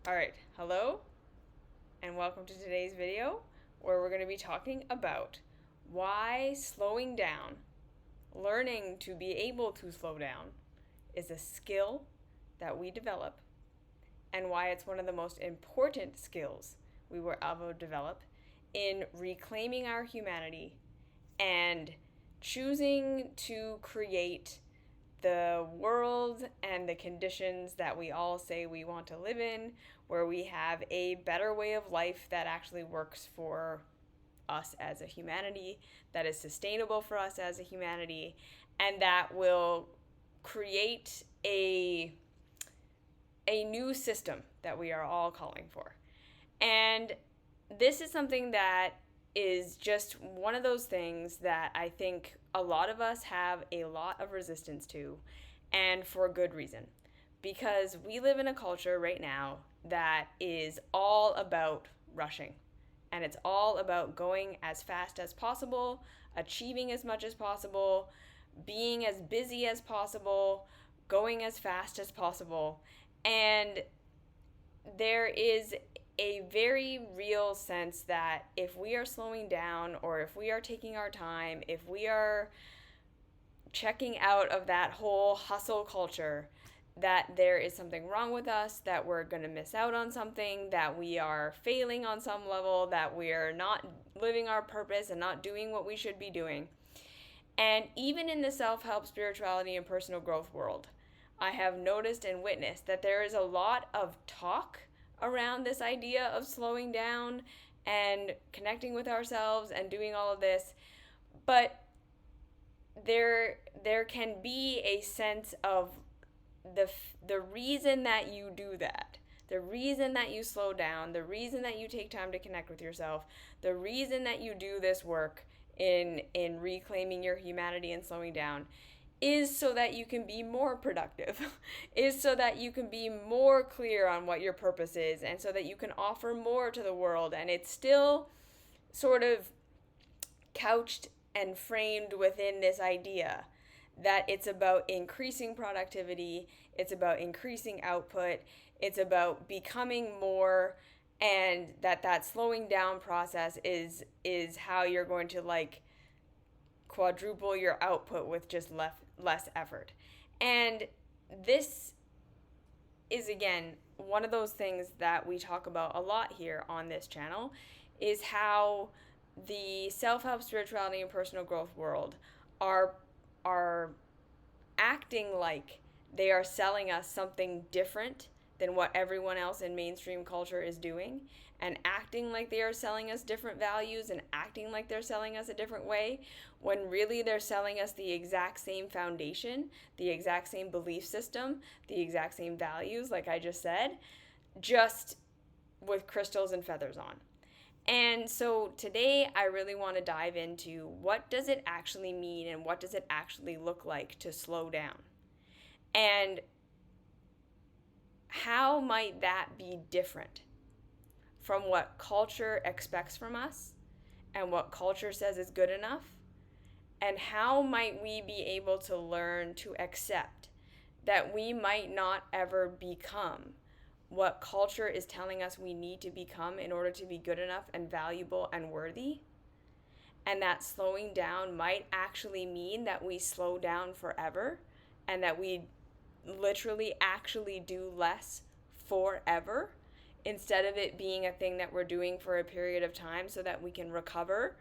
Alright, hello and welcome to today's video where we're going to be talking about why slowing down, learning to be able to slow down, is a skill that we develop and why it's one of the most important skills we will ever develop in reclaiming our humanity and choosing to create the world and the conditions that we all say we want to live in, where we have a better way of life that actually works for us as a humanity, that is sustainable for us as a humanity, and that will create a new system that we are all calling for. And this is something that is just one of those things that I think a lot of us have a lot of resistance to, and for good reason. Because we live in a culture right now that is all about rushing. And it's all about going as fast as possible, achieving as much as possible, being as busy as possible, going as fast as possible. And there is a very real sense that if we are slowing down or if we are taking our time, if we are checking out of that whole hustle culture, that there is something wrong with us, that we're going to miss out on something, that we are failing on some level, that we're not living our purpose and not doing what we should be doing. And even in the self-help, spirituality, and personal growth world, I have noticed and witnessed that there is a lot of talk around this idea of slowing down and connecting with ourselves and doing all of this, but there can be a sense of the reason that you do that, the reason that you slow down, the reason that you take time to connect with yourself, the reason that you do this work in reclaiming your humanity and slowing down is so that you can be more productive, is so that you can be more clear on what your purpose is, and so that you can offer more to the world. And it's still sort of couched and framed within this idea that it's about increasing productivity, it's about increasing output, it's about becoming more, and that slowing down process is how you're going to quadruple your output with just less effort. And this is, again, one of those things that we talk about a lot here on this channel, is how the self-help, spirituality, and personal growth world are acting like they are selling us something different than what everyone else in mainstream culture is doing, and acting like they are selling us different values and acting like they're selling us a different way, when really they're selling us the exact same foundation, the exact same belief system, the exact same values, like I just said, just with crystals and feathers on. And so today I really want to dive into what does it actually mean and what does it actually look like to slow down? And how might that be different from what culture expects from us and what culture says is good enough? And how might we be able to learn to accept that we might not ever become what culture is telling us we need to become in order to be good enough and valuable and worthy? And that slowing down might actually mean that we slow down forever and that we literally actually do less forever, instead of it being a thing that we're doing for a period of time so that we can recover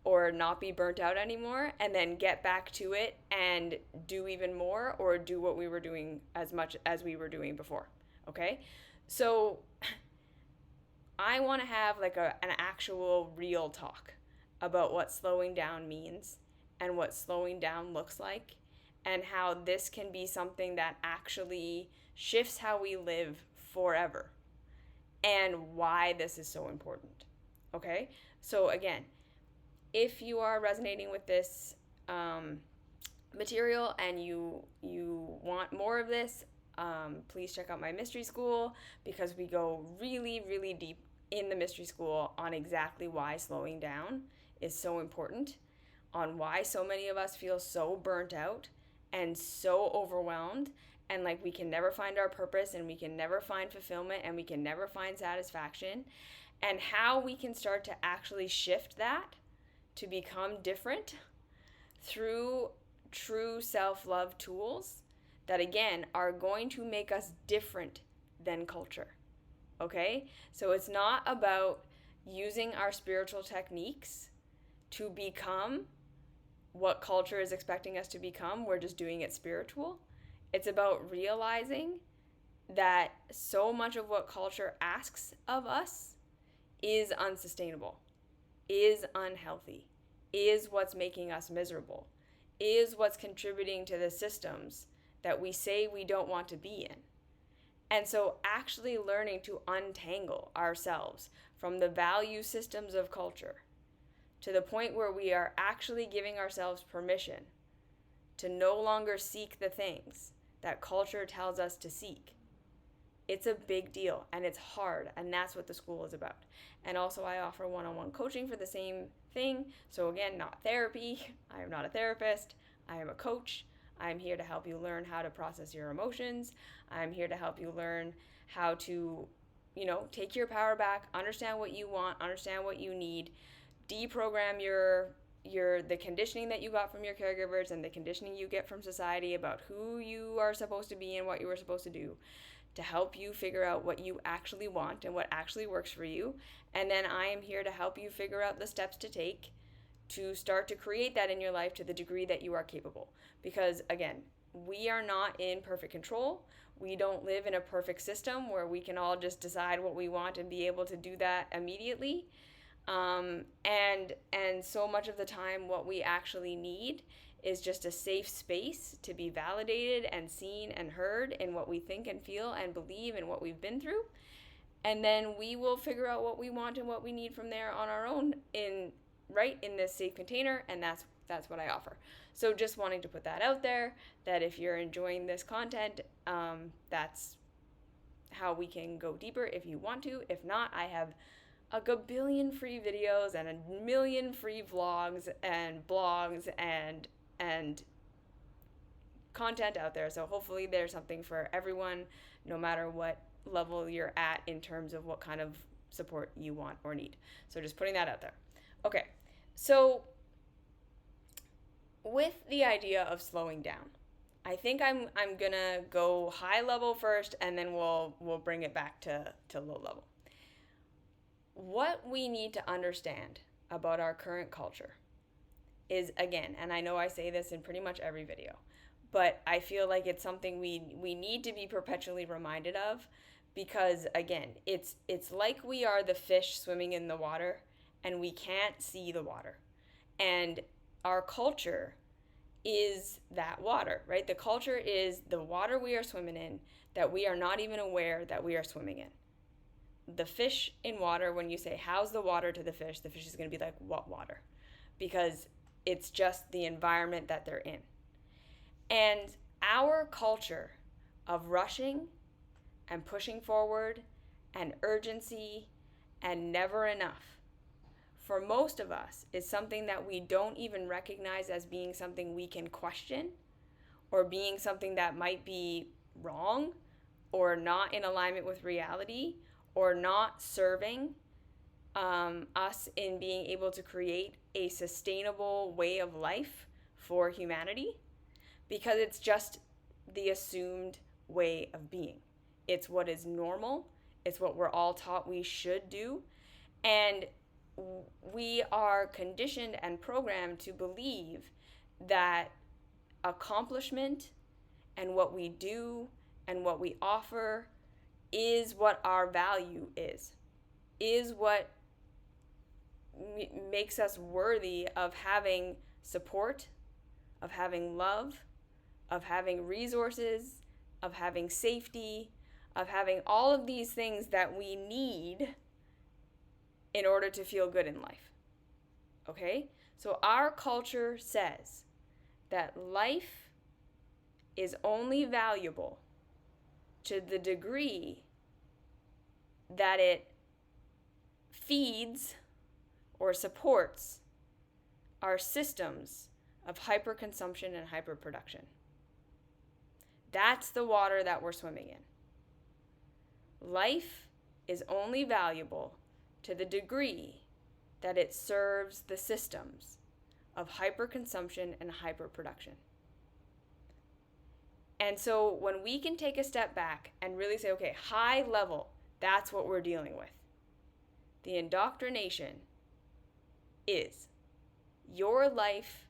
or not be burnt out anymore, and then get back to it and do even more, or do what we were doing as much as we were doing before. Okay? So I want to have an actual real talk about what slowing down means and what slowing down looks like, and how this can be something that actually shifts how we live forever, and why this is so important. Okay? So again, if you are resonating with this material and you want more of this, please check out my mystery school, because we go really, really deep in the mystery school on exactly why slowing down is so important, on why so many of us feel so burnt out and so overwhelmed, and like we can never find our purpose and we can never find fulfillment and we can never find satisfaction, and how we can start to actually shift that to become different through true self-love tools that, again, are going to make us different than culture. Okay? So it's not about using our spiritual techniques to become what culture is expecting us to become. We're just doing it spiritual. It's about realizing that so much of what culture asks of us is unsustainable, is unhealthy, is what's making us miserable, is what's contributing to the systems that we say we don't want to be in. And so actually learning to untangle ourselves from the value systems of culture to the point where we are actually giving ourselves permission to no longer seek the things that culture tells us to seek. It's a big deal and it's hard, and that's what the school is about. And also I offer one-on-one coaching for the same thing. So again, not therapy. I am not a therapist. I am a coach. I'm here to help you learn how to process your emotions. I'm here to help you learn how to, take your power back, understand what you want, understand what you need, deprogram the conditioning that you got from your caregivers and the conditioning you get from society about who you are supposed to be and what you were supposed to do, to help you figure out what you actually want and what actually works for you. And then I am here to help you figure out the steps to take to start to create that in your life to the degree that you are capable. Because again, we are not in perfect control. We don't live in a perfect system where we can all just decide what we want and be able to do that immediately. And so much of the time what we actually need is just a safe space to be validated and seen and heard in what we think and feel and believe and what we've been through. And then we will figure out what we want and what we need from there on our own in this safe container, and that's what I offer. So just wanting to put that out there, that if you're enjoying this content, that's how we can go deeper if you want to. If not, I have a gabillion free videos and a million free vlogs and blogs and content out there. So hopefully there's something for everyone, no matter what level you're at in terms of what kind of support you want or need. So just putting that out there. Okay, so with the idea of slowing down, I think I'm gonna go high level first, and then we'll bring it back to low level. What we need to understand about our current culture is, again, and I know I say this in pretty much every video, but I feel like it's something we need to be perpetually reminded of, because again, it's like we are the fish swimming in the water and we can't see the water. And our culture is that water, right? The culture is the water we are swimming in that we are not even aware that we are swimming in. The fish in water, when you say, how's the water to the fish is going to be like, what water? Because it's just the environment that they're in. And our culture of rushing and pushing forward and urgency and never enough, for most of us, is something that we don't even recognize as being something we can question, or being something that might be wrong or not in alignment with reality, or not serving us in being able to create a sustainable way of life for humanity, because it's just the assumed way of being. It's what is normal. It's what we're all taught we should do. And we are conditioned and programmed to believe that accomplishment and what we do and what we offer is what our value is what makes us worthy of having support, of having love, of having resources, of having safety, of having all of these things that we need in order to feel good in life. Okay? So our culture says that life is only valuable to the degree that it feeds or supports our systems of hyperconsumption and hyperproduction. That's the water that we're swimming in. Life is only valuable to the degree that it serves the systems of hyperconsumption and hyperproduction. And so when we can take a step back and really say, okay, high level, that's what we're dealing with. The indoctrination is your life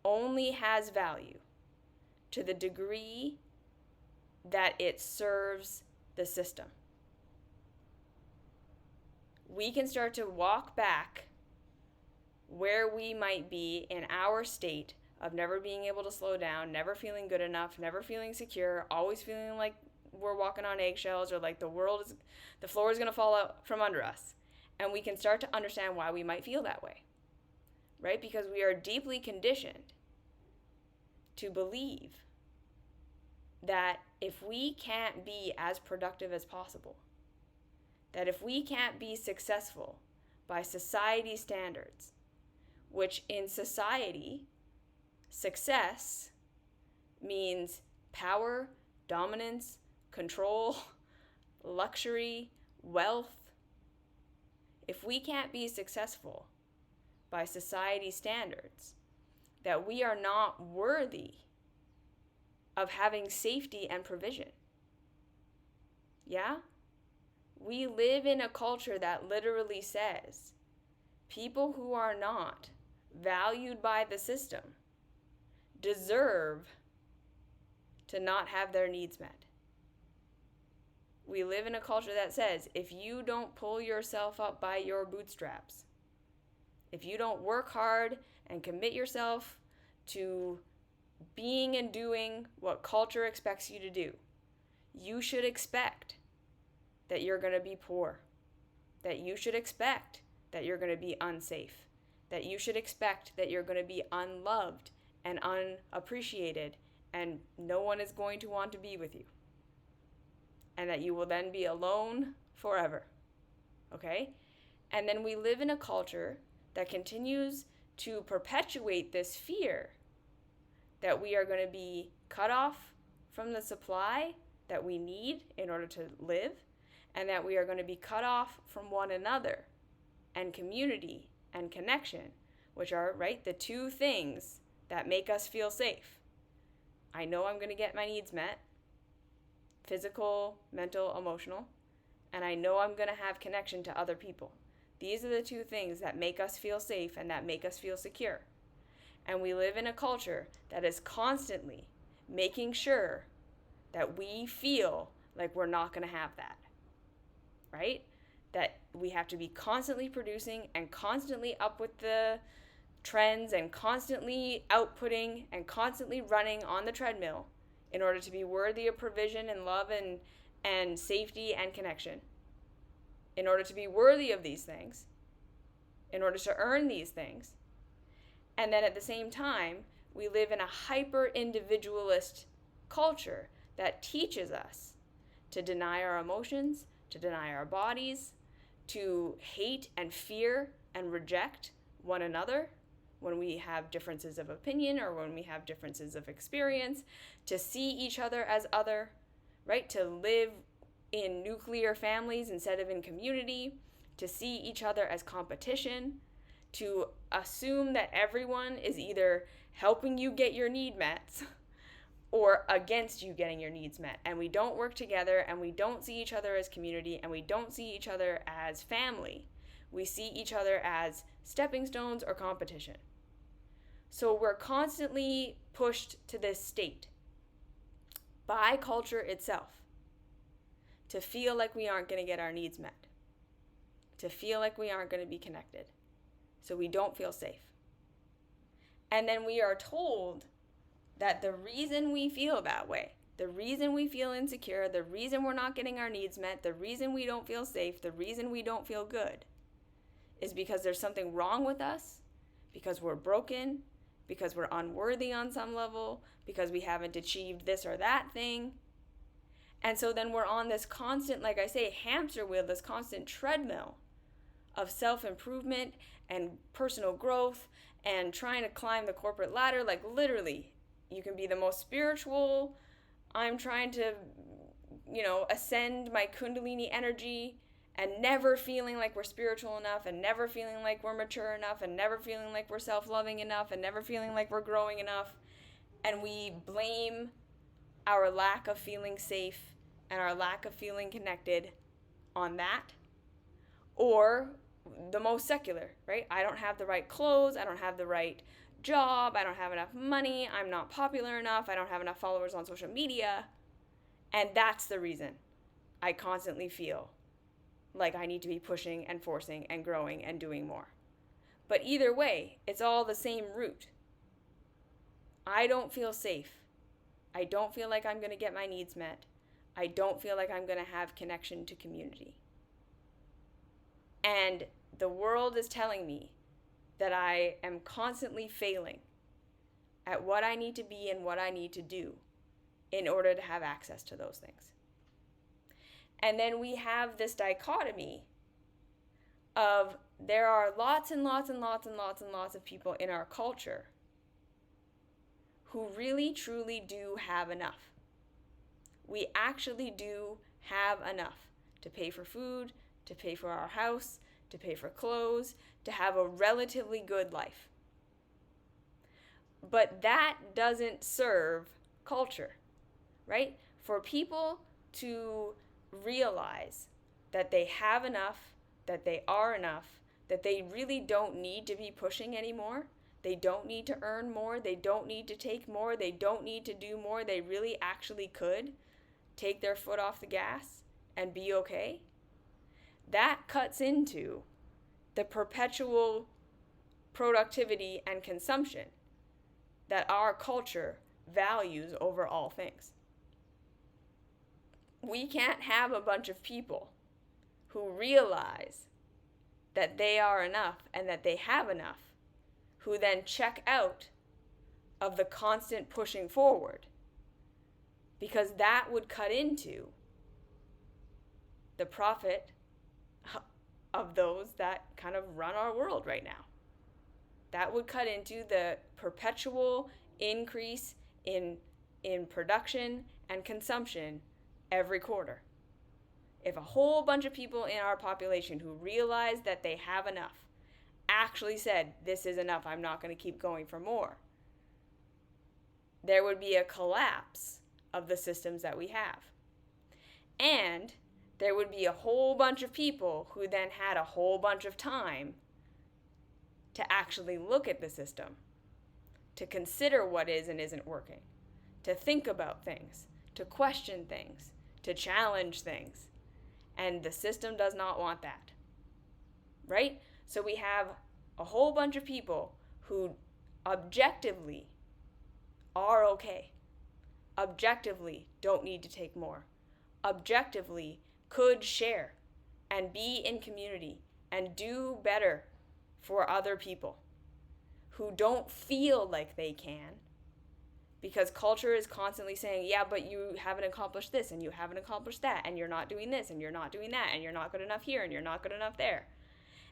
only has value to the degree that it serves the system. We can start to walk back where we might be in our state of never being able to slow down, never feeling good enough, never feeling secure, always feeling like we're walking on eggshells or like the floor is going to fall out from under us. And we can start to understand why we might feel that way, right? Because we are deeply conditioned to believe that if we can't be as productive as possible, that if we can't be successful by society standards, which in society, success means power, dominance, control, luxury, wealth. If we can't be successful by society standards, that we are not worthy of having safety and provision. Yeah? We live in a culture that literally says people who are not valued by the system deserve to not have their needs met. We live in a culture that says if you don't pull yourself up by your bootstraps, if you don't work hard and commit yourself to being and doing what culture expects you to do, you should expect that you're going to be poor, that you should expect that you're going to be unsafe, that you should expect that you're going to be unloved and unappreciated, and no one is going to want to be with you, and that you will then be alone forever. Okay? And then we live in a culture that continues to perpetuate this fear that we are going to be cut off from the supply that we need in order to live, and that we are going to be cut off from one another and community and connection, which are, right, the two things that make us feel safe. I know I'm going to get my needs met, physical, mental, emotional, and I know I'm going to have connection to other people. These are the two things that make us feel safe and that make us feel secure. And we live in a culture that is constantly making sure that we feel like we're not going to have that, right? That we have to be constantly producing and constantly up with the trends and constantly outputting and constantly running on the treadmill in order to be worthy of provision and love and safety and connection. In order to be worthy of these things, in order to earn these things. And then at the same time, we live in a hyper-individualist culture that teaches us to deny our emotions, to deny our bodies, to hate and fear and reject one another when we have differences of opinion or when we have differences of experience, to see each other as other, right? To live in nuclear families instead of in community, to see each other as competition, to assume that everyone is either helping you get your need met or against you getting your needs met. And we don't work together, and we don't see each other as community, and we don't see each other as family. We see each other as stepping stones or competition. So we're constantly pushed to this state by culture itself to feel like we aren't going to get our needs met, to feel like we aren't going to be connected, so we don't feel safe. And then we are told that the reason we feel that way, the reason we feel insecure, the reason we're not getting our needs met, the reason we don't feel safe, the reason we don't feel good is because there's something wrong with us, because we're broken, because we're unworthy on some level, because we haven't achieved this or that thing. And so then we're on this constant, like I say, hamster wheel, this constant treadmill of self-improvement and personal growth and trying to climb the corporate ladder. Like literally, you can be the most spiritual, I'm trying to, ascend my Kundalini energy and never feeling like we're spiritual enough and never feeling like we're mature enough and never feeling like we're self-loving enough and never feeling like we're growing enough. And we blame our lack of feeling safe and our lack of feeling connected on that. Or the most secular, right? I don't have the right clothes, I don't have the right job, I don't have enough money, I'm not popular enough, I don't have enough followers on social media. And that's the reason I constantly feel like I need to be pushing and forcing and growing and doing more. But either way, it's all the same root. I don't feel safe. I don't feel like I'm going to get my needs met. I don't feel like I'm going to have connection to community. And the world is telling me that I am constantly failing at what I need to be and what I need to do in order to have access to those things. And then we have this dichotomy of there are lots and lots and lots and lots and lots of people in our culture who really truly do have enough. We actually do have enough to pay for food, to pay for our house, to pay for clothes, to have a relatively good life. But that doesn't serve culture, right? For people to realize that they have enough, that they are enough, that they really don't need to be pushing anymore. They don't need to earn more. They don't need to take more. They don't need to do more. They really actually could take their foot off the gas and be okay. That cuts into the perpetual productivity and consumption that our culture values over all things. We can't have a bunch of people who realize that they are enough and that they have enough, who then check out of the constant pushing forward, because that would cut into the profit of those that kind of run our world right now. That would cut into the perpetual increase in production and consumption every quarter. If a whole bunch of people in our population who realize that they have enough actually said, this is enough, I'm not going to keep going for more, there would be a collapse of the systems that we have. And there would be a whole bunch of people who then had a whole bunch of time to actually look at the system, to consider what is and isn't working, to think about things, to question things, to challenge things. And the system does not want that, right? So we have a whole bunch of people who objectively are okay, objectively don't need to take more, objectively could share and be in community and do better for other people, who don't feel like they can, because culture is constantly saying, yeah, but you haven't accomplished this and you haven't accomplished that and you're not doing this and you're not doing that and you're not good enough here and you're not good enough there.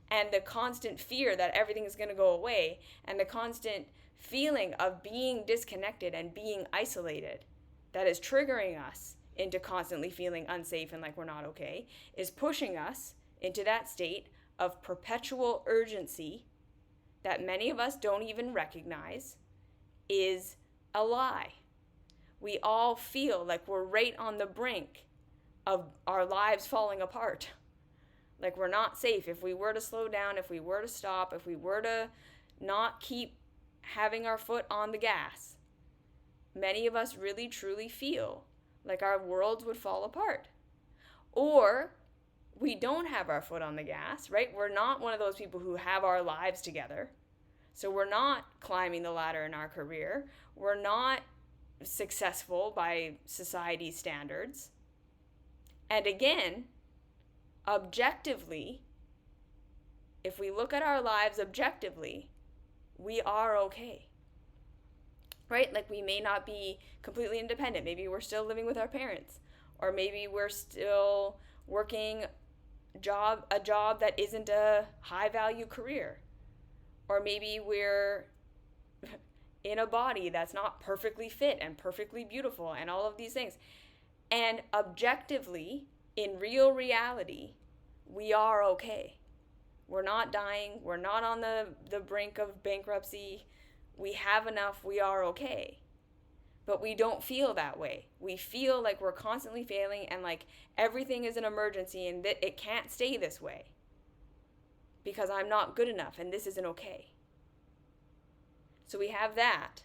And the constant fear that everything is going to go away and the constant feeling of being disconnected and being isolated that is triggering us into constantly feeling unsafe and like we're not okay is pushing us into that state of perpetual urgency that many of us don't even recognize is a lie. We all feel like we're right on the brink of our lives falling apart. Like we're not safe. If we were to slow down, if we were to stop, if we were to not keep having our foot on the gas, many of us really truly feel like our worlds would fall apart. Or we don't have our foot on the gas, right? We're not one of those people who have our lives together. So we're not climbing the ladder in our career. We're not successful by society's standards. And again, objectively, if we look at our lives objectively, we are okay, right? Like we may not be completely independent. Maybe we're still living with our parents, or maybe we're still working a job that isn't a high value career, or maybe we're in a body that's not perfectly fit and perfectly beautiful and all of these things. And objectively, in real reality, we are okay. We're not dying. We're not on the brink of bankruptcy. We have enough. We are okay. But we don't feel that way. We feel like we're constantly failing and like everything is an emergency and that it can't stay this way because I'm not good enough and this isn't okay. So we have that.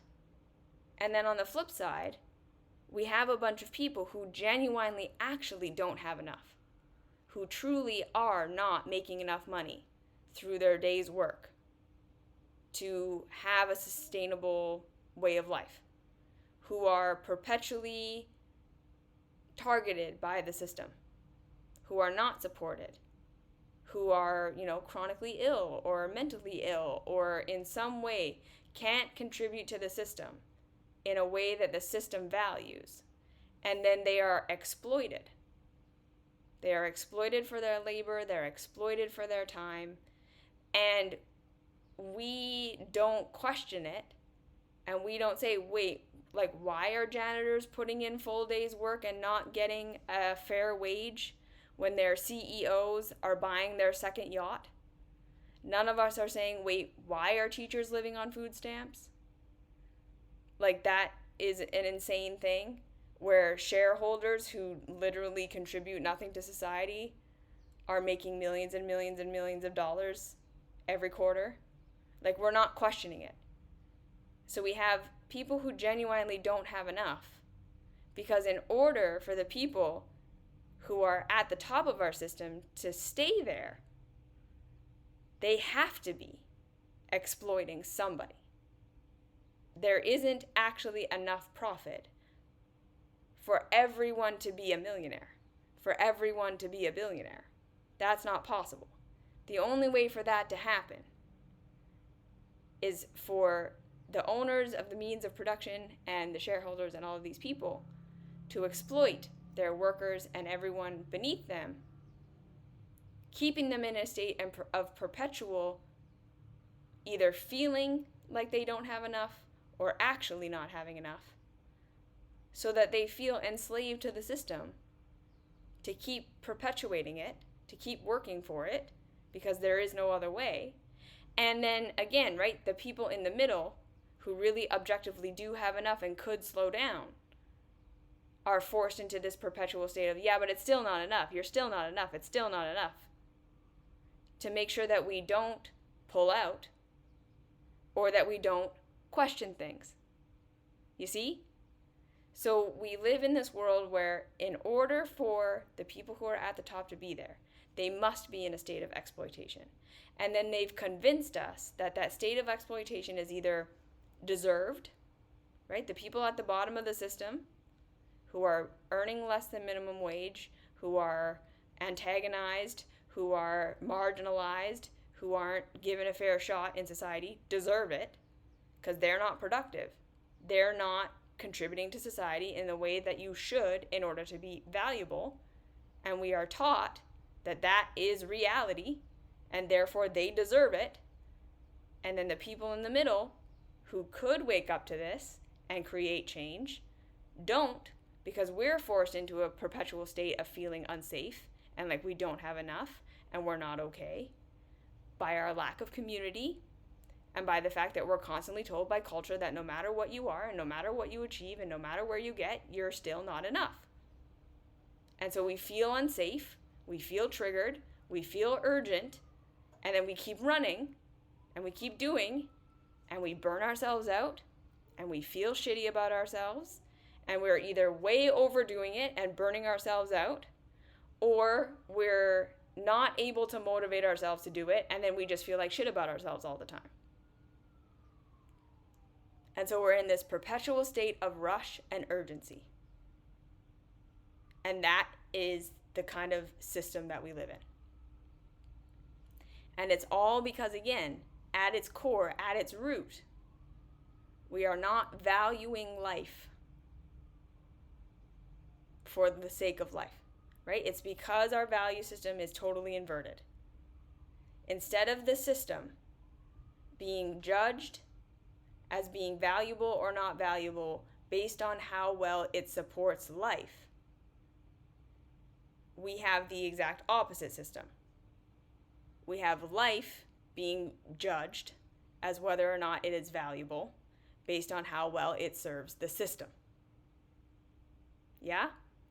And then on the flip side, we have a bunch of people who genuinely actually don't have enough, who truly are not making enough money through their day's work to have a sustainable way of life, who are perpetually targeted by the system, who are not supported, who are, chronically ill or mentally ill or in some way can't contribute to the system in a way that the system values. And then they are exploited. They are exploited for their labor, they're exploited for their time, and we don't question it, and we don't say, wait, like, why are janitors putting in full days work and not getting a fair wage when their CEOs are buying their second yacht? None of us are saying, wait, why are teachers living on food stamps? Like, that is an insane thing where shareholders who literally contribute nothing to society are making millions and millions and millions of dollars every quarter. Like, we're not questioning it. So we have people who genuinely don't have enough, because in order for the people who are at the top of our system to stay there, they have to be exploiting somebody. There isn't actually enough profit for everyone to be a millionaire, for everyone to be a billionaire. That's not possible. The only way for that to happen is for the owners of the means of production and the shareholders and all of these people to exploit their workers and everyone beneath them, keeping them in a state of perpetual either feeling like they don't have enough or actually not having enough, so that they feel enslaved to the system to keep perpetuating it, to keep working for it, because there is no other way. And then again, right, the people in the middle who really objectively do have enough and could slow down are forced into this perpetual state of, yeah, but it's still not enough. You're still not enough. It's still not enough. To make sure that we don't pull out or that we don't question things. You see? So we live in this world where in order for the people who are at the top to be there, they must be in a state of exploitation. And then they've convinced us that that state of exploitation is either deserved, right? The people at the bottom of the system who are earning less than minimum wage, who are antagonized, who are marginalized, who aren't given a fair shot in society, deserve it because they're not productive. They're not contributing to society in the way that you should in order to be valuable. And we are taught that that is reality and therefore they deserve it. And then the people in the middle who could wake up to this and create change don't, because we're forced into a perpetual state of feeling unsafe and like we don't have enough and we're not okay by our lack of community and by the fact that we're constantly told by culture that no matter what you are and no matter what you achieve and no matter where you get, you're still not enough. And so we feel unsafe, we feel triggered, we feel urgent, and then we keep running and we keep doing and we burn ourselves out and we feel shitty about ourselves and we're either way overdoing it and burning ourselves out, or we're not able to motivate ourselves to do it and then we just feel like shit about ourselves all the time. And so we're in this perpetual state of rush and urgency. And that is the kind of system that we live in. And it's all because, again, at its core, at its root, we are not valuing life for the sake of life, right? It's because our value system is totally inverted. Instead of the system being judged as being valuable or not valuable based on how well it supports life. We have the exact opposite system. We have life being judged as whether or not it is valuable based on how well it serves the system. Yeah?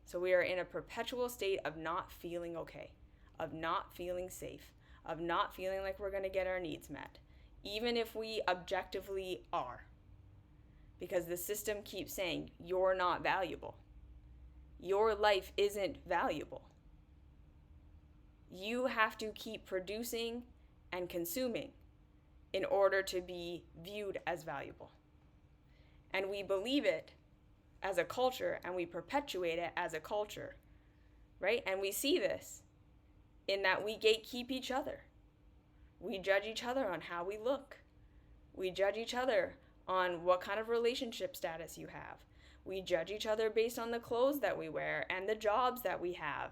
So we are in a perpetual state of not feeling okay, of not feeling safe, of not feeling like we're going to get our needs met, even if we objectively are. Because the system keeps saying, you're not valuable. Your life isn't valuable. You have to keep producing and consuming in order to be viewed as valuable. And we believe it as a culture, and we perpetuate it as a culture, right? And we see this in that we gatekeep each other. We judge each other on how we look. We judge each other on what kind of relationship status you have. We judge each other based on the clothes that we wear and the jobs that we have.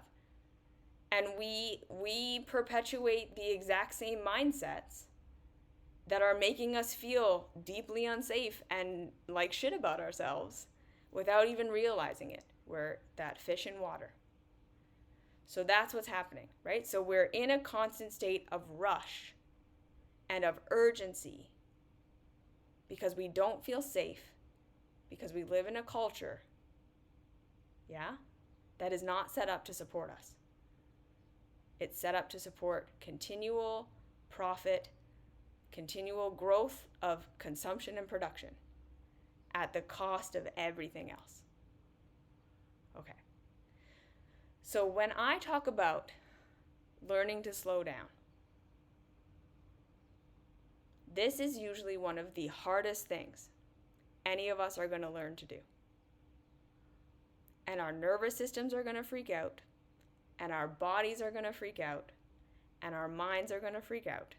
And we perpetuate the exact same mindsets that are making us feel deeply unsafe and like shit about ourselves without even realizing it. We're that fish in water. So that's what's happening, right? So we're in a constant state of rush and of urgency because we don't feel safe, because we live in a culture, yeah, that is not set up to support us. It's set up to support continual profit, continual growth of consumption and production at the cost of everything else. Okay. So when I talk about learning to slow down, this is usually one of the hardest things any of us are going to learn to do. And our nervous systems are going to freak out, and our bodies are going to freak out, and our minds are going to freak out.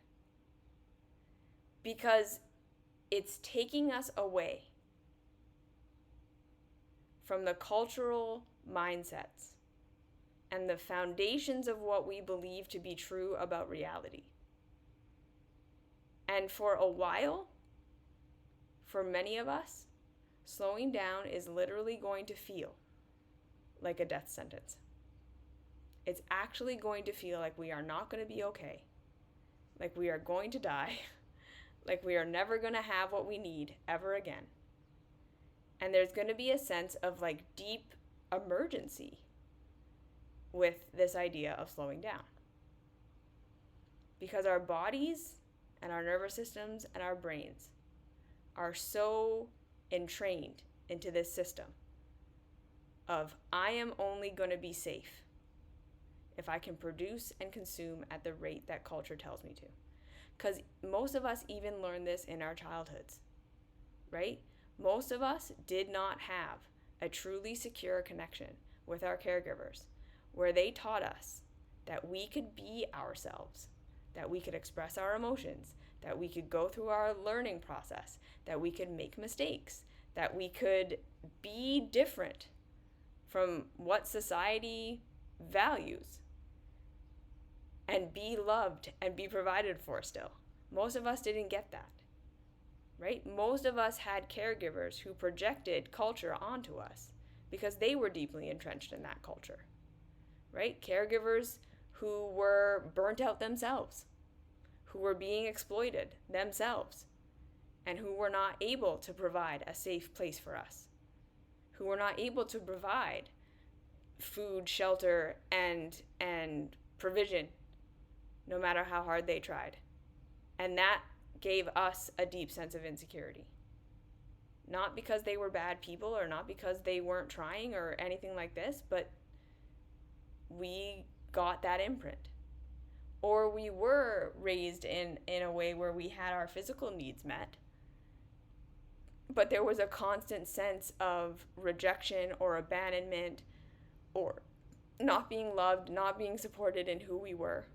Because it's taking us away from the cultural mindsets and the foundations of what we believe to be true about reality. And for a while, for many of us, slowing down is literally going to feel like a death sentence. It's actually going to feel like we are not going to be okay, like we are going to die, like we are never going to have what we need ever again. And there's going to be a sense of like deep emergency with this idea of slowing down. Because our bodies and our nervous systems and our brains are so entrained into this system of I am only going to be safe if I can produce and consume at the rate that culture tells me to. Because most of us even learned this in our childhoods, right? Most of us did not have a truly secure connection with our caregivers where they taught us that we could be ourselves, that we could express our emotions, that we could go through our learning process, that we could make mistakes, that we could be different from what society values and be loved and be provided for still. Most of us didn't get that, right? Most of us had caregivers who projected culture onto us because they were deeply entrenched in that culture, right? Caregivers who were burnt out themselves, who were being exploited themselves, and who were not able to provide a safe place for us, who were not able to provide food, shelter, and provision, no matter how hard they tried. And that gave us a deep sense of insecurity. Not because they were bad people or not because they weren't trying or anything like this, but we got that imprint. Or we were raised in a way where we had our physical needs met, but there was a constant sense of rejection or abandonment or not being loved, not being supported in who we were,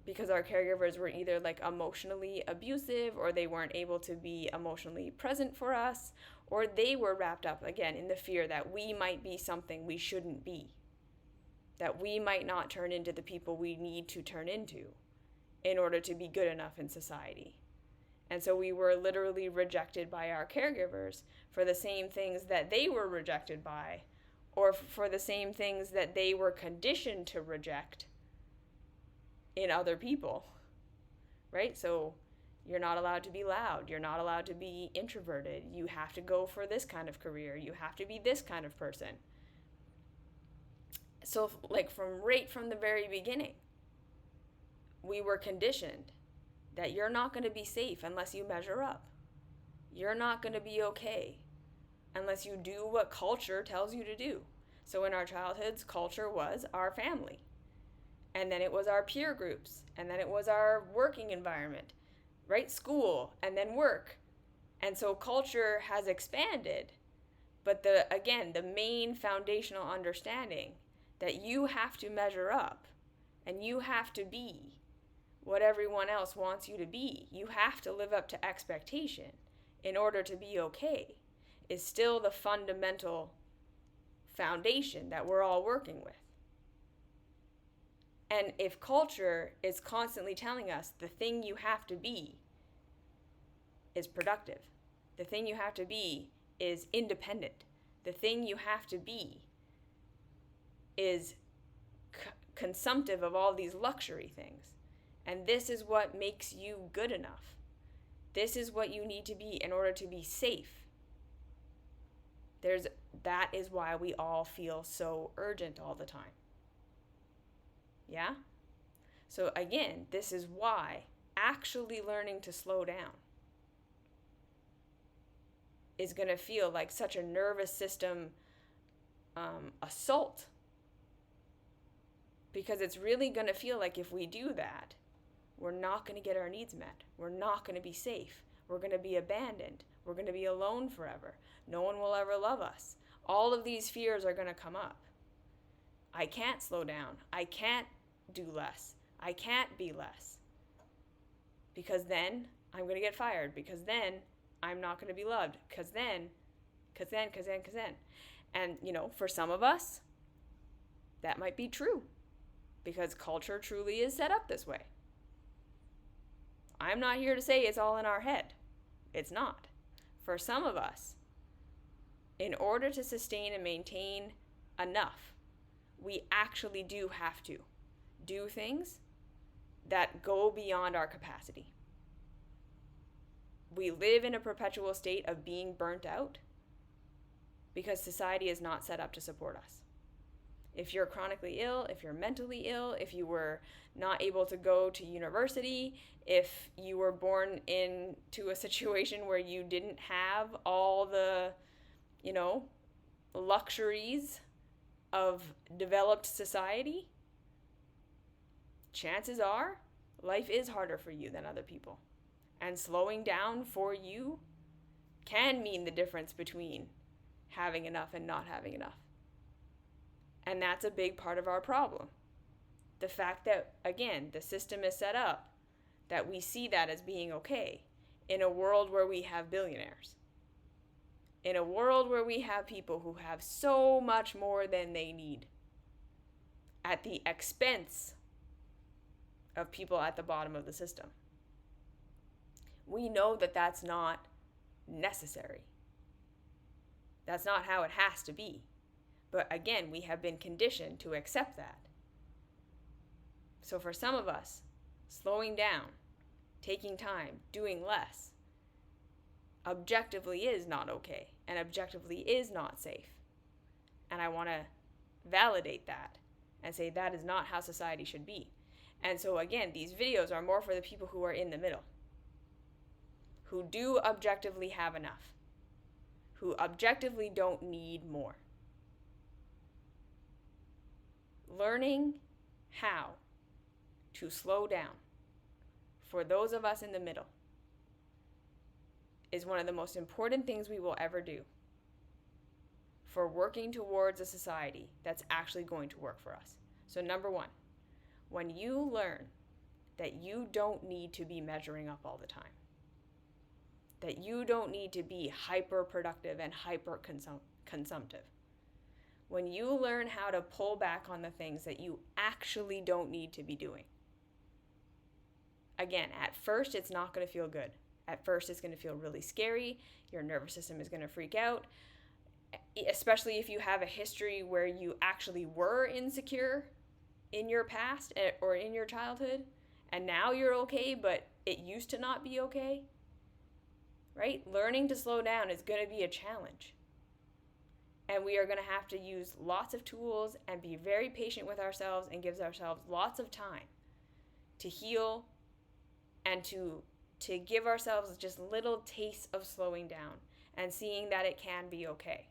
because our caregivers were either like emotionally abusive or they weren't able to be emotionally present for us, or they were wrapped up again in the fear that we might be something we shouldn't be, that we might not turn into the people we need to turn into in order to be good enough in society. And so we were literally rejected by our caregivers for the same things that they were rejected by, or for the same things that they were conditioned to reject in other people, right? So you're not allowed to be loud. You're not allowed to be introverted. You have to go for this kind of career. You have to be this kind of person. So like from the very beginning, we were conditioned that you're not going to be safe unless you measure up. You're not going to be okay unless you do what culture tells you to do. So in our childhoods, culture was our family. And then it was our peer groups. And then it was our working environment, right? School, and then work. And so culture has expanded. But the main foundational understanding that you have to measure up and you have to be what everyone else wants you to be. You have to live up to expectation in order to be okay is still the fundamental foundation that we're all working with. And if culture is constantly telling us the thing you have to be is productive, the thing you have to be is independent, the thing you have to be is consumptive of all these luxury things, and this is what makes you good enough, this is what you need to be in order to be safe, that is why we all feel so urgent all the time. Yeah? So again, this is why actually learning to slow down is going to feel like such a nervous system assault. Because it's really going to feel like if we do that, we're not going to get our needs met. We're not going to be safe. We're going to be abandoned. We're going to be alone forever. No one will ever love us. All of these fears are going to come up. I can't slow down. I can't do less. I can't be less. Because then I'm going to get fired. Because then I'm not going to be loved. Because then. And, for some of us, that might be true. Because culture truly is set up this way. I'm not here to say it's all in our head. It's not. For some of us, in order to sustain and maintain enough, we actually do have to do things that go beyond our capacity. We live in a perpetual state of being burnt out because society is not set up to support us. If you're chronically ill, if you're mentally ill, if you were not able to go to university, if you were born into a situation where you didn't have all the, luxuries of developed society, chances are life is harder for you than other people. And slowing down for you can mean the difference between having enough and not having enough. And that's a big part of our problem. The fact that, again, the system is set up that we see that as being okay in a world where we have billionaires. In a world where we have people who have so much more than they need at the expense of people at the bottom of the system. We know that that's not necessary. That's not how it has to be. But again, we have been conditioned to accept that. So for some of us, slowing down, taking time, doing less, objectively is not okay and objectively is not safe. And I want to validate that and say that is not how society should be. And so again, these videos are more for the people who are in the middle, who do objectively have enough, who objectively don't need more. Learning how to slow down for those of us in the middle is one of the most important things we will ever do for working towards a society that's actually going to work for us. So number one, when you learn that you don't need to be measuring up all the time, that you don't need to be hyper productive and hyper consumptive, when you learn how to pull back on the things that you actually don't need to be doing. Again, at first, it's not going to feel good. At first, it's going to feel really scary. Your nervous system is going to freak out, especially if you have a history where you actually were insecure in your past or in your childhood, and now you're okay, but it used to not be okay, right? Learning to slow down is going to be a challenge. And we are going to have to use lots of tools and be very patient with ourselves and give ourselves lots of time to heal and to give ourselves just little tastes of slowing down and seeing that it can be okay.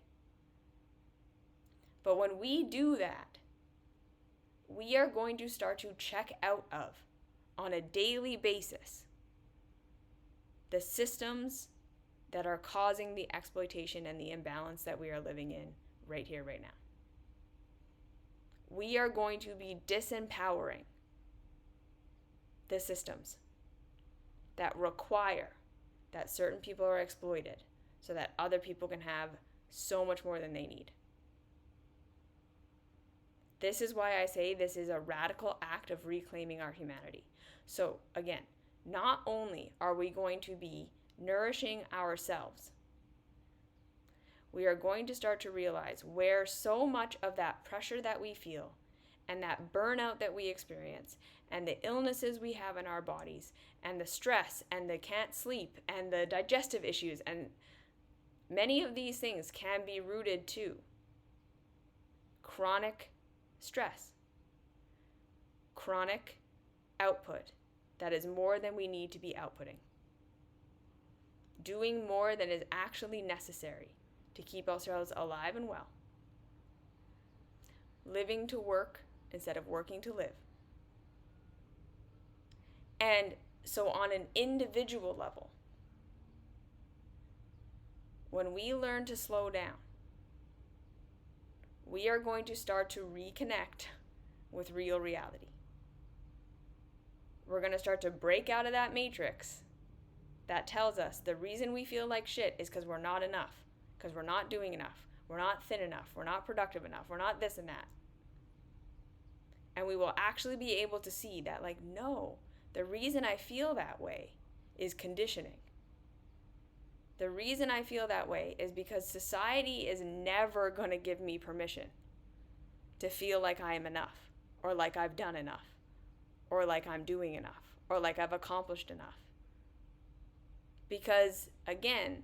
But when we do that, we are going to start to check out of, on a daily basis, the systems that are causing the exploitation and the imbalance that we are living in right here, right now. We are going to be disempowering the systems that require that certain people are exploited so that other people can have so much more than they need. This is why I say this is a radical act of reclaiming our humanity. So again, not only are we going to be nourishing ourselves, we are going to start to realize where so much of that pressure that we feel and that burnout that we experience and the illnesses we have in our bodies and the stress and the can't sleep and the digestive issues, and many of these things can be rooted to chronic stress, chronic output that is more than we need to be outputting, doing more than is actually necessary to keep ourselves alive and well, living to work instead of working to live. And so on an individual level, when we learn to slow down, we are going to start to reconnect with real reality. We're going to start to break out of that matrix that tells us the reason we feel like shit is because we're not enough, because we're not doing enough, we're not thin enough, we're not productive enough, we're not this and that. And we will actually be able to see that, like, no, the reason I feel that way is conditioning. The reason I feel that way is because society is never going to give me permission to feel like I am enough, or like I've done enough, or like I'm doing enough, or like I've accomplished enough. Because, again,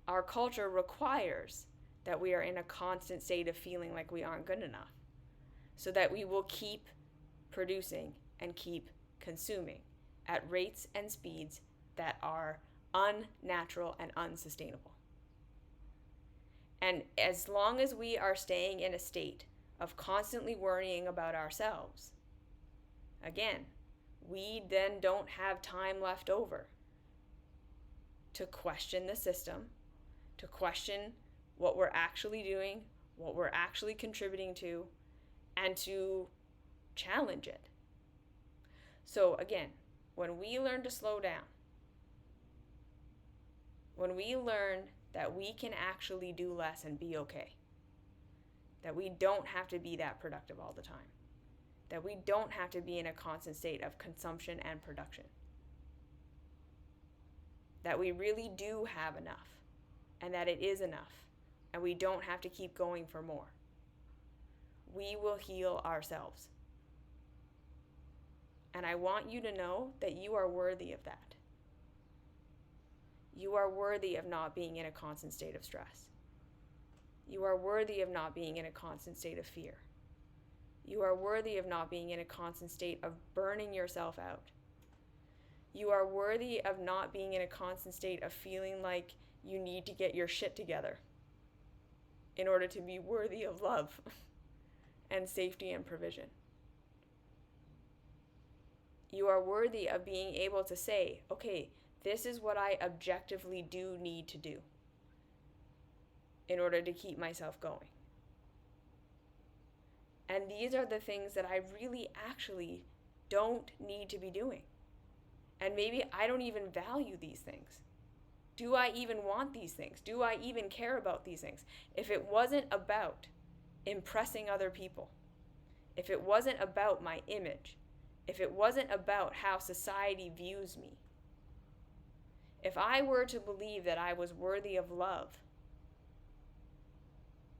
our culture requires that we are in a constant state of feeling like we aren't good enough, so that we will keep producing and keep consuming at rates and speeds that are unnatural and unsustainable. And as long as we are staying in a state of constantly worrying about ourselves, again, we then don't have time left over to question the system, to question what we're actually doing, what we're actually contributing to, and to challenge it. So again, when we learn to slow down, when we learn that we can actually do less and be okay, that we don't have to be that productive all the time, that we don't have to be in a constant state of consumption and production, that we really do have enough, and that it is enough, and we don't have to keep going for more, we will heal ourselves. And I want you to know that you are worthy of that. You are worthy of not being in a constant state of stress. You are worthy of not being in a constant state of fear. You are worthy of not being in a constant state of burning yourself out. You are worthy of not being in a constant state of feeling like you need to get your shit together in order to be worthy of love and safety and provision. You are worthy of being able to say, okay, this is what I objectively do need to do in order to keep myself going. And these are the things that I really actually don't need to be doing. And maybe I don't even value these things. Do I even want these things? Do I even care about these things? If it wasn't about impressing other people, if it wasn't about my image, if it wasn't about how society views me, If I were to believe that I was worthy of love,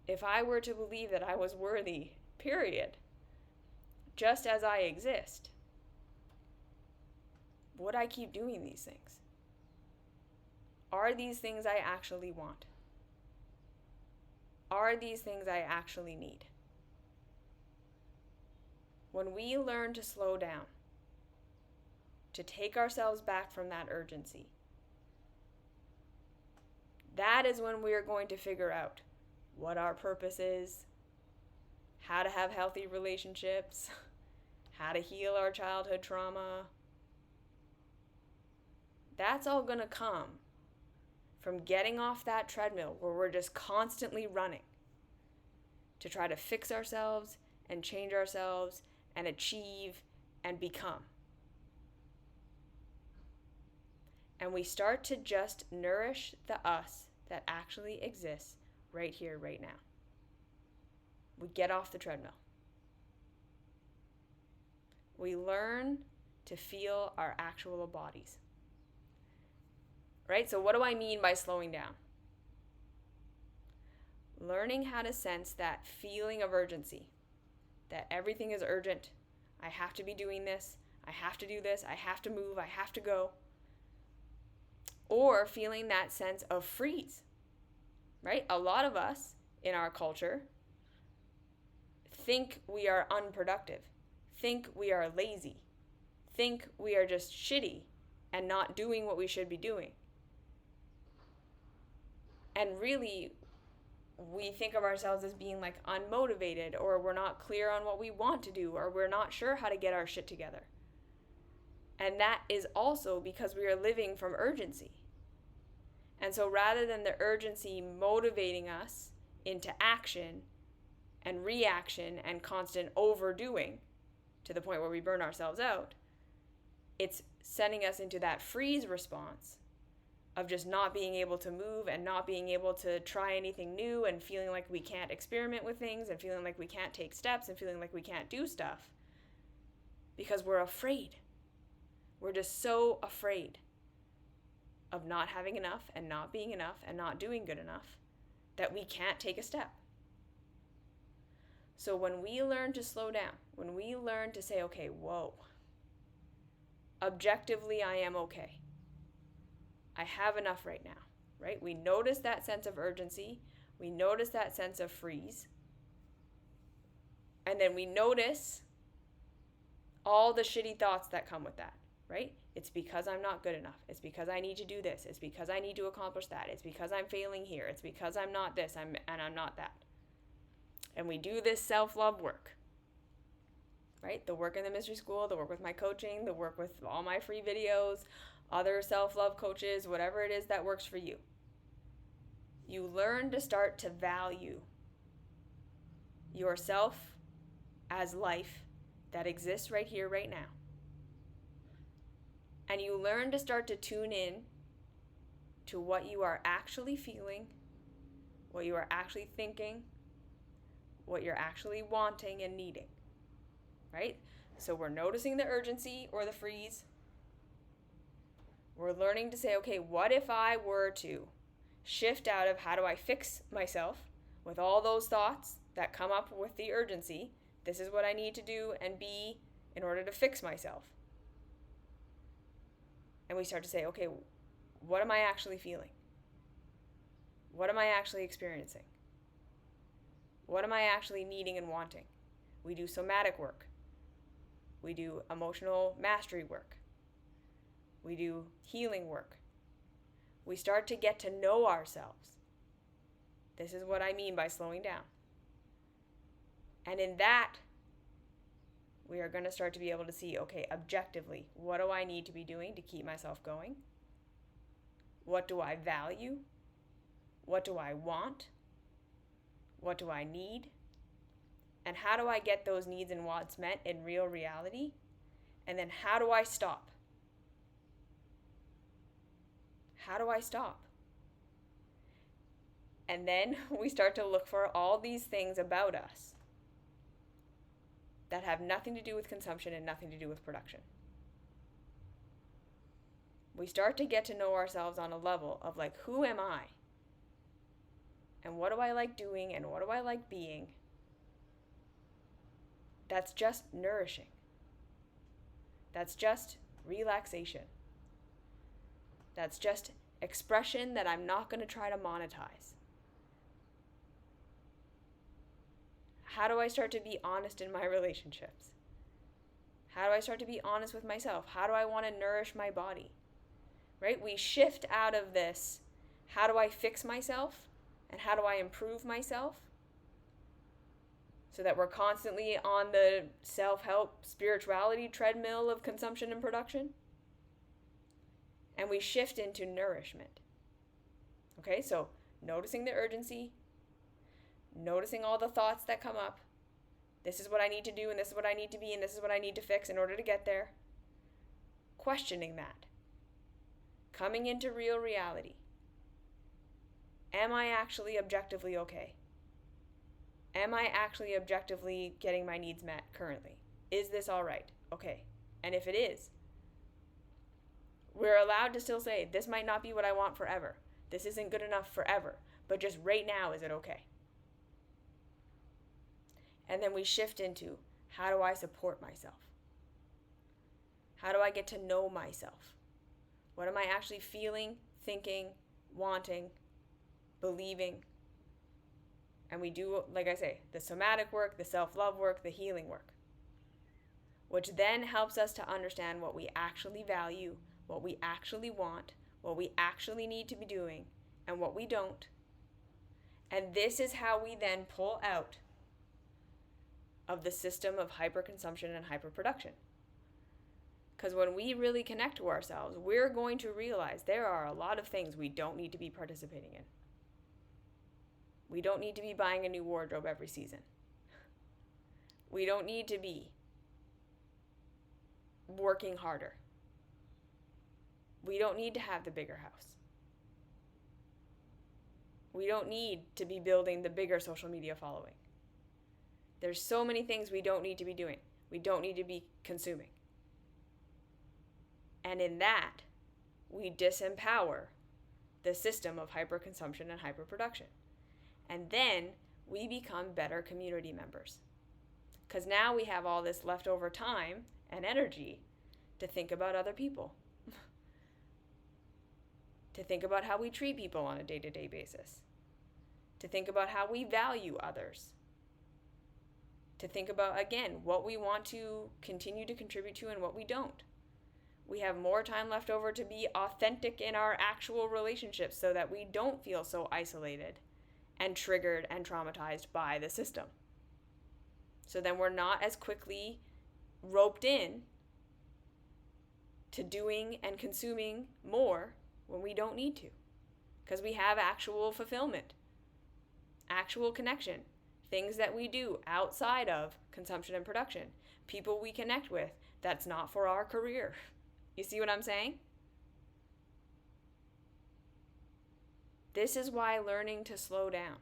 if I were to believe that I was worthy, period, just as I exist, would I keep doing these things? Are these things I actually want? Are these things I actually need? When we learn to slow down, to take ourselves back from that urgency, that is when we are going to figure out what our purpose is, how to have healthy relationships, how to heal our childhood trauma. That's all going to come from getting off that treadmill where we're just constantly running to try to fix ourselves and change ourselves and achieve and become. And we start to just nourish the us that actually exists right here, right now. We get off the treadmill. We learn to feel our actual bodies. Right? So what do I mean by slowing down? Learning how to sense that feeling of urgency, that everything is urgent. I have to be doing this. I have to do this. I have to move. I have to go. Or feeling that sense of freeze, right? A lot of us in our culture think we are unproductive, think we are lazy, think we are just shitty and not doing what we should be doing. And really, we think of ourselves as being like unmotivated, or we're not clear on what we want to do, or we're not sure how to get our shit together. And that is also because we are living from urgency. And so rather than the urgency motivating us into action and reaction and constant overdoing to the point where we burn ourselves out, it's sending us into that freeze response of just not being able to move and not being able to try anything new and feeling like we can't experiment with things and feeling like we can't take steps and feeling like we can't do stuff because we're afraid. We're just so afraid of not having enough and not being enough and not doing good enough that we can't take a step. So when we learn to slow down, when we learn to say, okay, whoa, objectively I am okay. I have enough right now, right? We notice that sense of urgency. We notice that sense of freeze. And then we notice all the shitty thoughts that come with that, right? It's because I'm not good enough. It's because I need to do this. It's because I need to accomplish that. It's because I'm failing here. It's because I'm not this and I'm not that. And we do this self-love work, right? The work in the mystery school, the work with my coaching, the work with all my free videos, other self-love coaches, whatever it is that works for you. You learn to start to value yourself as life that exists right here, right now. And you learn to start to tune in to what you are actually feeling, what you are actually thinking, what you're actually wanting and needing, right? So we're noticing the urgency or the freeze. We're learning to say, okay, what if I were to shift out of how do I fix myself with all those thoughts that come up with the urgency? This is what I need to do and be in order to fix myself. And we start to say, okay, what am I actually feeling? What am I actually experiencing? What am I actually needing and wanting? We do somatic work. We do emotional mastery work. We do healing work. We start to get to know ourselves. This is what I mean by slowing down. And in that, we are going to start to be able to see, okay, objectively, what do I need to be doing to keep myself going? What do I value? What do I want? What do I need? And how do I get those needs and wants met in real reality? And then how do I stop? How do I stop? And then we start to look for all these things about us that have nothing to do with consumption and nothing to do with production. we start to get to know ourselves on a level of like, who am I? And what do I like doing? And what do I like being? That's just nourishing. That's just relaxation. That's just expression that I'm not going to try to monetize. How do I start to be honest in my relationships? How do I start to be honest with myself? How do I want to nourish my body? Right? We shift out of this, how do I fix myself? And how do I improve myself? So that we're constantly on the self-help spirituality treadmill of consumption and production. And we shift into nourishment. Okay, so noticing the urgency, noticing all the thoughts that come up. This is what I need to do, and this is what I need to be, and this is what I need to fix in order to get there. Questioning that. Coming into real reality. Am I actually objectively okay? Am I actually objectively getting my needs met currently? Is this all right? Okay. And if it is, we're allowed to still say, this might not be what I want forever. This isn't good enough forever. But just right now, is it okay? And then we shift into, how do I support myself? How do I get to know myself? What am I actually feeling, thinking, wanting, believing? And we do, like I say, the somatic work, the self-love work, the healing work, which then helps us to understand what we actually value, what we actually want, what we actually need to be doing, and what we don't. And this is how we then pull out of the system of hyperconsumption and hyperproduction. Because when we really connect to ourselves, we're going to realize there are a lot of things we don't need to be participating in. We don't need to be buying a new wardrobe every season. We don't need to be working harder. We don't need to have the bigger house. We don't need to be building the bigger social media following. There's so many things we don't need to be doing. We don't need to be consuming. And in that, we disempower the system of hyperconsumption and hyperproduction. And then we become better community members. Because now we have all this leftover time and energy to think about other people. To think about how we treat people on a day-to-day basis. To think about how we value others. To think about, again, what we want to continue to contribute to and what we don't. We have more time left over to be authentic in our actual relationships so that we don't feel so isolated and triggered and traumatized by the system. So then we're not as quickly roped in to doing and consuming more when we don't need to. Because we have actual fulfillment, actual connection, things that we do outside of consumption and production, people we connect with that's not for our career. You see what I'm saying? This is why learning to slow down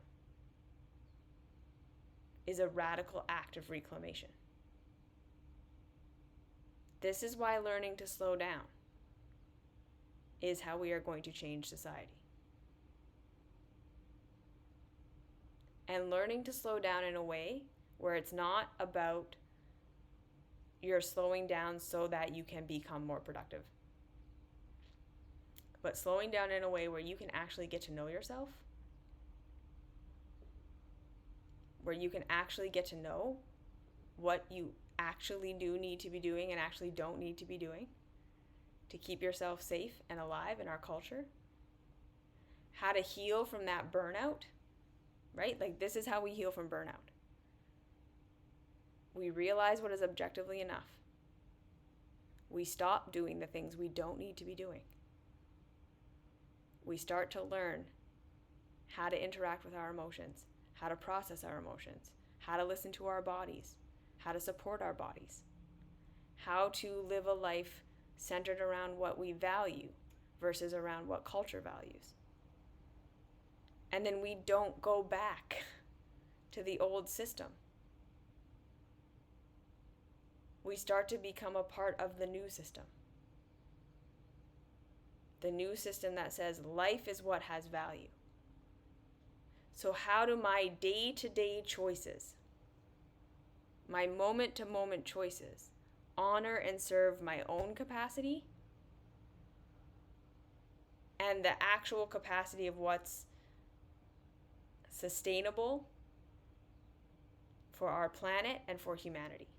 is a radical act of reclamation. This is why learning to slow down is how we are going to change society. And learning to slow down in a way where it's not about you're slowing down so that you can become more productive, but slowing down in a way where you can actually get to know yourself, where you can actually get to know what you actually do need to be doing and actually don't need to be doing to keep yourself safe and alive in our culture. How to heal from that burnout, right? Like, this is how we heal from burnout. We realize what is objectively enough. We stop doing the things we don't need to be doing. We start to learn how to interact with our emotions, how to process our emotions, how to listen to our bodies, how to support our bodies, how to live a life centered around what we value versus around what culture values. And then we don't go back to the old system. We start to become a part of the new system. The new system that says life is what has value. So how do my day-to-day choices, my moment-to-moment choices, honor and serve my own capacity and the actual capacity of what's sustainable for our planet and for humanity?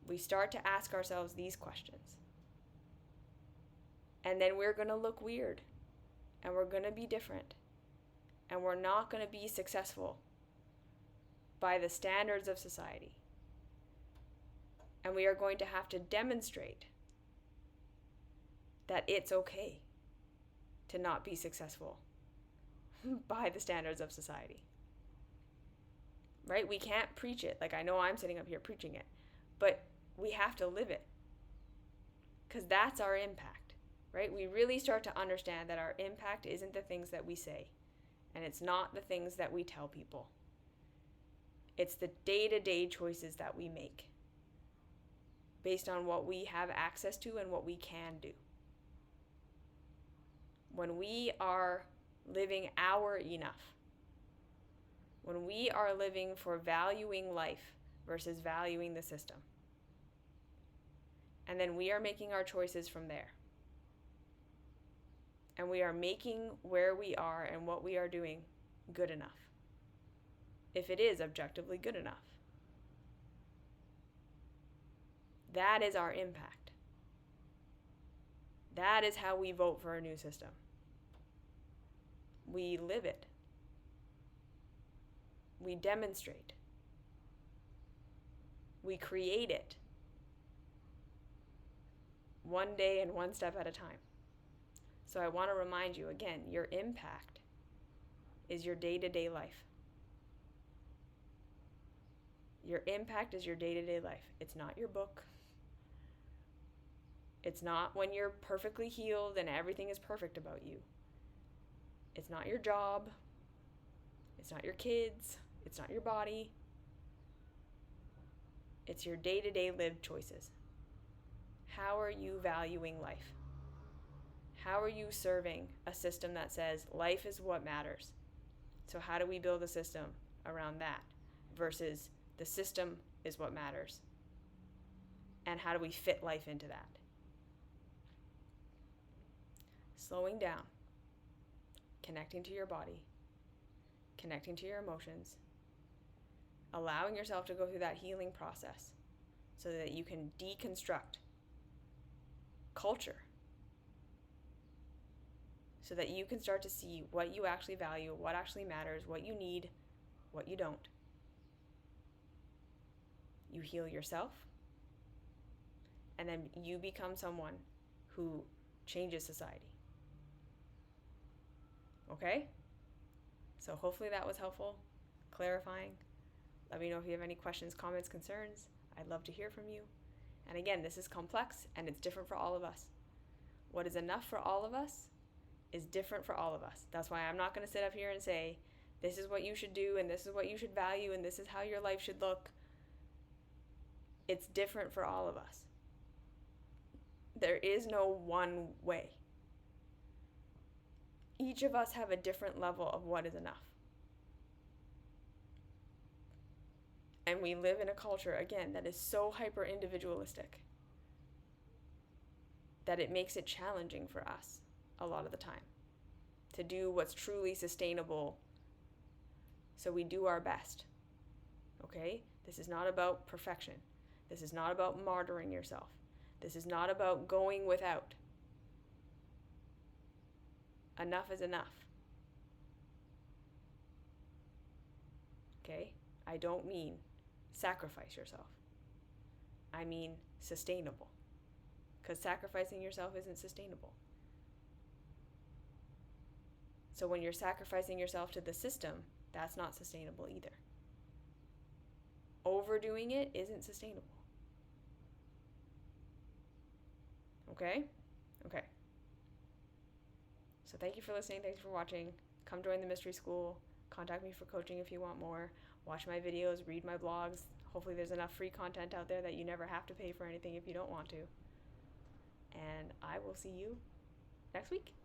We start to ask ourselves these questions. And then we're going to look weird. And we're going to be different. And we're not going to be successful by the standards of society. And we are going to have to demonstrate that it's okay to not be successful by the standards of society. Right? We can't preach it. Like, I know I'm sitting up here preaching it, but we have to live it. Because that's our impact, right? We really start to understand that our impact isn't the things that we say, and it's not the things that we tell people. It's the day-to-day choices that we make based on what we have access to and what we can do. When we are living our enough, when we are living for valuing life versus valuing the system, and then we are making our choices from there. And we are making where we are and what we are doing good enough. If it is objectively good enough. That is our impact. That is how we vote for a new system. We live it. We demonstrate. We create it. One day and one step at a time. So I want to remind you again, your impact is your day-to-day life. Your impact is your day-to-day life. It's not your book. It's not when you're perfectly healed and everything is perfect about you. It's not your job. It's not your kids. It's not your body. It's your day-to-day lived choices. How are you valuing life? How are you serving a system that says life is what matters? So how do we build a system around that versus the system is what matters? And how do we fit life into that? Slowing down, connecting to your body, connecting to your emotions, allowing yourself to go through that healing process so that you can deconstruct culture, so that you can start to see what you actually value, what actually matters, what you need, what you don't. You heal yourself, and then you become someone who changes society. Okay? So hopefully that was helpful, clarifying. Let me know if you have any questions, comments, concerns. I'd love to hear from you. And again, this is complex and it's different for all of us. What is enough for all of us is different for all of us. That's why I'm not going to sit up here and say, this is what you should do and this is what you should value and this is how your life should look. It's different for all of us. There is no one way. Each of us have a different level of what is enough. And we live in a culture, again, that is so hyper-individualistic that it makes it challenging for us a lot of the time to do what's truly sustainable. So we do our best. Okay? This is not about perfection. This is not about martyring yourself. This is not about going without. Enough is enough. Okay? I don't mean sacrifice yourself. I mean sustainable. Because sacrificing yourself isn't sustainable. So when you're sacrificing yourself to the system, that's not sustainable either. Overdoing it isn't sustainable. Okay? Okay. So thank you for listening. Thanks for watching. Come join the mystery school. Contact me for coaching if you want more. Watch my videos, read my blogs. hopefully there's enough free content out there that you never have to pay for anything if you don't want to. And I will see you next week.